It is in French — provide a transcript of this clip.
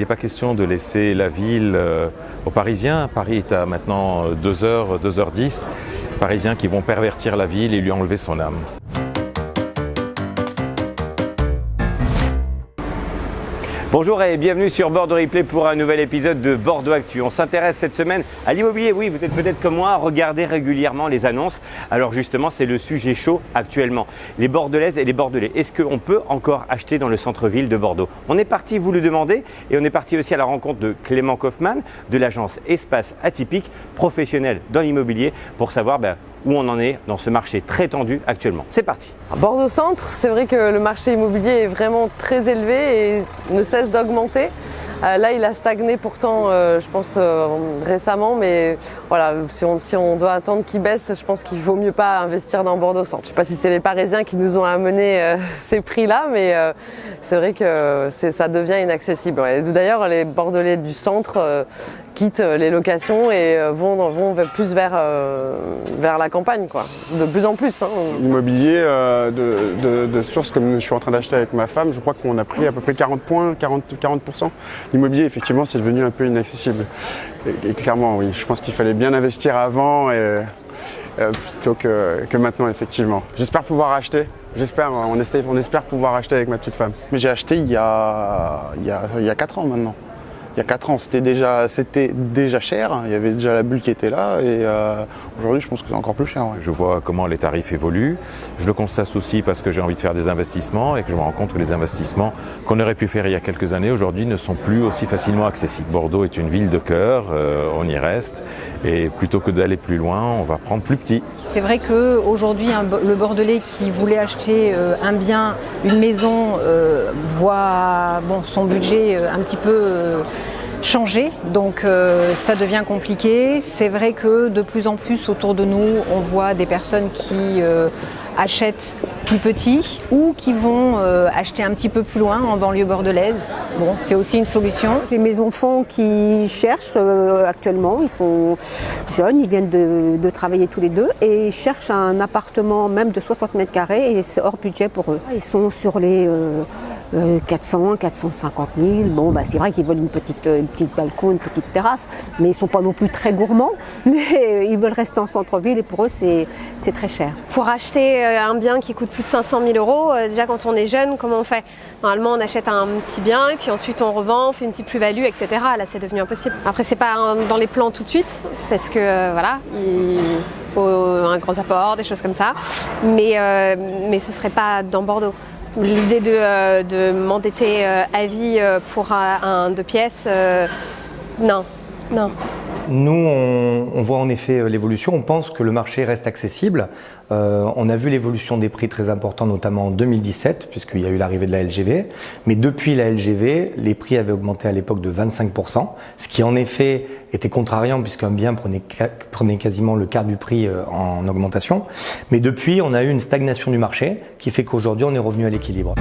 n'est pas question de laisser la ville aux Parisiens. Paris est à maintenant 2h, 2h10. Parisiens qui vont pervertir la ville et lui enlever son âme. Bonjour et bienvenue sur Bordeaux Replay pour un nouvel épisode de Bordeaux Actu. On s'intéresse cette semaine à l'immobilier. Oui, vous êtes peut-être comme moi, regardez régulièrement les annonces. Alors justement, c'est le sujet chaud actuellement. Les Bordelaises et les Bordelais. Est-ce qu'on peut encore acheter dans le centre-ville de Bordeaux? On est parti vous le demander et on est parti aussi à la rencontre de Clément Kaufmann de l'agence Espace Atypique, professionnel dans l'immobilier, pour savoir où on en est dans ce marché très tendu actuellement. C'est parti. Bordeaux Centre, c'est vrai que le marché immobilier est vraiment très élevé et ne cesse d'augmenter. Là, il a stagné pourtant, je pense, récemment, mais voilà, si on doit attendre qu'il baisse, je pense qu'il vaut mieux pas investir dans Bordeaux Centre. Je ne sais pas si c'est les Parisiens qui nous ont amené ces prix-là, mais c'est vrai que ça devient inaccessible. Ouais. D'ailleurs, les Bordelais du centre quittent les locations et vont plus vers la campagne, quoi. De plus en plus. Hein. L'immobilier de source, comme je suis en train d'acheter avec ma femme, je crois qu'on a pris à peu près 40 points, 40%. L'immobilier, effectivement, c'est devenu un peu inaccessible. Et clairement, oui, je pense qu'il fallait bien investir avant plutôt que maintenant, effectivement. J'espère pouvoir acheter. On espère pouvoir acheter avec ma petite femme. Mais j'ai acheté il y a 4 ans maintenant. Il y a 4 ans, c'était déjà cher, il y avait déjà la bulle qui était là et aujourd'hui je pense que c'est encore plus cher. Ouais. Je vois comment les tarifs évoluent. Je le constate aussi parce que j'ai envie de faire des investissements et que je me rends compte que les investissements qu'on aurait pu faire il y a quelques années aujourd'hui ne sont plus aussi facilement accessibles. Bordeaux est une ville de cœur, on y reste et plutôt que d'aller plus loin, on va prendre plus petit. C'est vrai qu'aujourd'hui, le Bordelais qui voulait acheter un bien, une maison, voit son budget un petit peu changer, donc ça devient compliqué. C'est vrai que de plus en plus autour de nous, on voit des personnes qui achètent plus petit ou qui vont acheter un petit peu plus loin en banlieue bordelaise. Bon, c'est aussi une solution. Les maisons fonds qui cherchent actuellement, ils sont jeunes, ils viennent de travailler tous les deux et ils cherchent un appartement même de 60 mètres carrés et c'est hors budget pour eux. Ils sont sur les 400, 450 000. Bon, c'est vrai qu'ils veulent une petite balcon, une petite terrasse, mais ils ne sont pas non plus très gourmands. Mais ils veulent rester en centre-ville et pour eux, c'est très cher. Pour acheter un bien qui coûte plus de 500 000 euros, déjà quand on est jeune, comment on fait? Normalement, on achète un petit bien et puis ensuite on revend, on fait une petite plus-value, etc. Là, c'est devenu impossible. Après, c'est pas dans les plans tout de suite parce que voilà, il faut un gros apport, des choses comme ça. Mais ce serait pas dans Bordeaux. L'idée de m'endetter à vie pour un 2 pièces, non. Nous, on voit en effet l'évolution. On pense que le marché reste accessible. On a vu l'évolution des prix très importants, notamment en 2017, puisqu'il y a eu l'arrivée de la LGV. Mais depuis la LGV, les prix avaient augmenté à l'époque de 25%, ce qui en effet était contrariant, puisqu'un bien prenait quasiment le quart du prix en augmentation. Mais depuis, on a eu une stagnation du marché, qui fait qu'aujourd'hui, on est revenu à l'équilibre.